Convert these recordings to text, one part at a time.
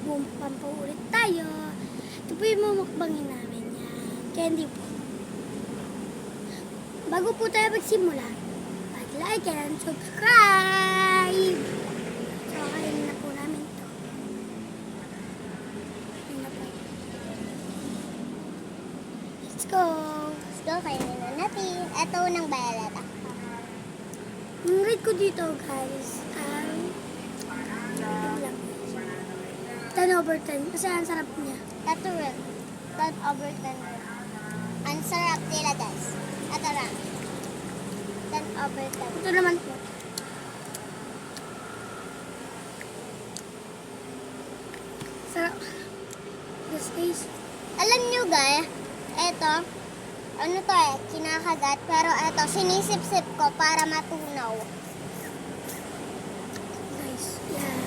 Magmumukbang po ulit tayo. Ito po yung mumukbangin namin yan. Candy po. Bago po tayo magsimula, like and subscribe! So, kain na po namin ito. Kain na po. Let's go! Let's go, kainin na natin. Ito ng bayalata. Ang rate ko dito, guys, lang. 10/10 kasi ang sarap niya. Ito rin. 10/10. Ang sarap nila, guys. Ito lang. 10/10. Ito naman po. Sarap. This is Alam nyo, guys, ito, ano to kinakagat, pero ito, sinisip-sip ko para matunaw. nice. Yeah.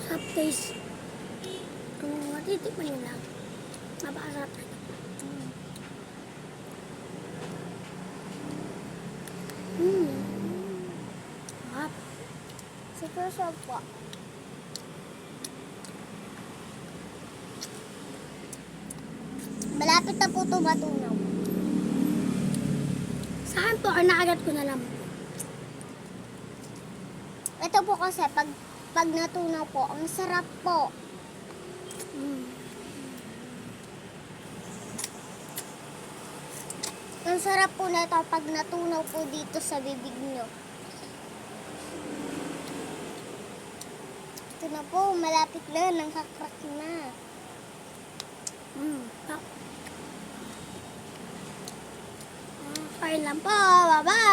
Sarap taste. Kung matitikman nyo lang, napakasarap na ito. Sarap. Super sarap po. Malapit na po ito matunaw. Sa akin po, nakagat ko na lang. Ito po kasi, pag natunaw po, ang sarap po. Ang sarap po na ito pag natunaw po dito sa bibig nyo. Ito na po, malapit na, nangkakrak na. Kain lang po. Bye-bye!